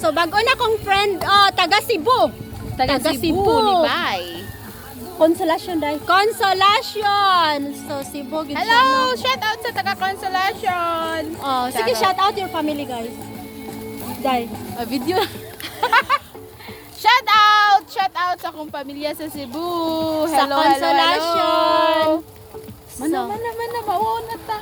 So bago na kong friend, taga Cebu. Taga Cebu ni Bay. Consolation dai. Consolation. So Cebu gid siya, Hello! no? Shout out sa taga Consolation. Oh, sige, shout out your family, guys. Dai. Video. Shout out sa akong pamilya sa Cebu. Sa Hello, Consolation. Mana mauna ta.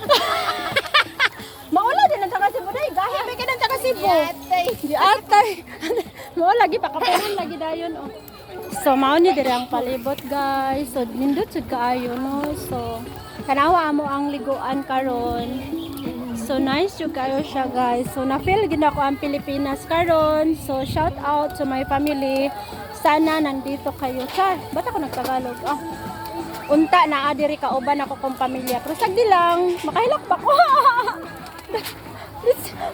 Maula din ang taga Cebu dai. Gahi may kanang taga Cebu. Yatay. Di atay. Mo lagi pa kaparon lagi dayon, oh. So mao ni dire ang palibot, guys. So nindot jud kaayo, no. So tanawa amo ang liguan karon. So nice jud kayo siya, guys. So na-feel gid ako ang Pilipinas karon. So shout out to my family. Sana nandito kayo. Char, ba't ako nagtagalog? Oh. Unta na adiri ka uban ako kong pamilya. Pero sagdi lang, makahilak ba ko?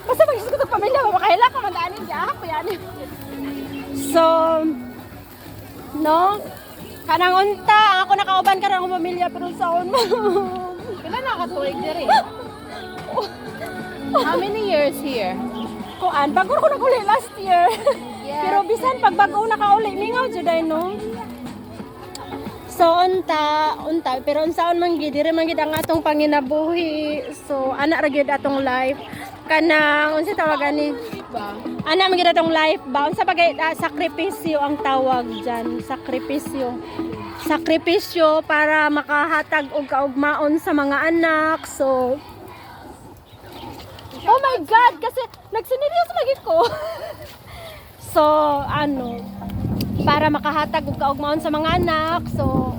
Basta mag-isip ko pamilya, makahilak ka man daanin di ako yan. So, no? Kanang unta, ako nakauban ka ng pamilya pero saon mo. Kailan nakatuig diri? How many years here? Kuan, bago ko nag-uli last year. Yeah. Pero bisan pag bago naka-uli, mingaw juday, no? So unta, pero unsaon man gid dire man gid ang atong panginabuhi. So ana ra gyud atong life. Kanang unsa tawagan ni? Ana man gid atong life ba? Unsa bagay sakripisyo ang tawag diyan, sakripisyo. Sakripisyo para makahatag og kaugmaon sa mga anak. So oh my God, kasi nagsineryos lagi ko. So ano, para makahatag og kaugmaon sa mga anak. So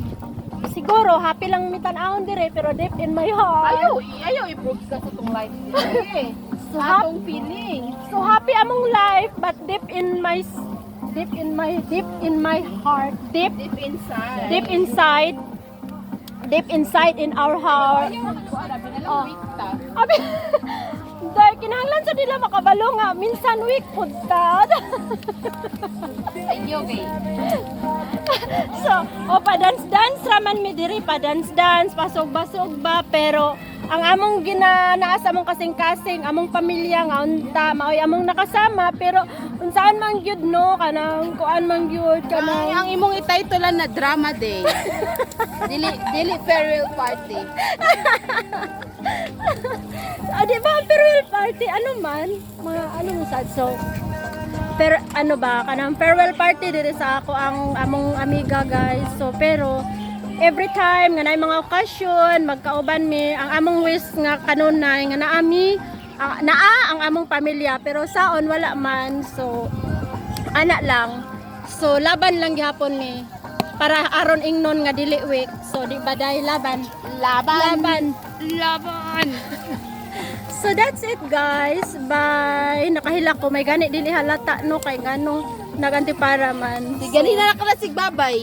siguro happy lang mitan-awon dire pero deep in my heart. Ayaw i-prove ka sa tong life diri. So Atong feeling. So happy among life but deep in my heart, deep inside in our heart. Oh. Abi, dahil kinahanglan sa nila makabalo nga minsan weak pud ta. Ayaw kay. So, pa-dance raman mi diri, pa-dance, pasog-basog ba, pero ang among ginanaa sa among kasing-kasing, among pamilya nga unta, maoy among nakasama, pero unsaan man gyud, no, kanang kuan man gyud, kanang Ang imong itaytulan na drama day. dili farewell party. di ba, farewell party, ano man, mga ano mo sad, so, pero ano ba, kanang farewell party diri sa ako ang among amiga, guys, so, pero, every time nga naay mga okasyon magkauban mi ang among wish nga kanunay nga naami naa ang among pamilya pero saon wala man so ana lang so laban lang gihapon ni para aron ingnon nga dili week so di ba dai laban so that's it, guys. Bye. Nakahilak ko may gani dili halata, no, kay ngano naganti para man Sige, na ka na sigbabay.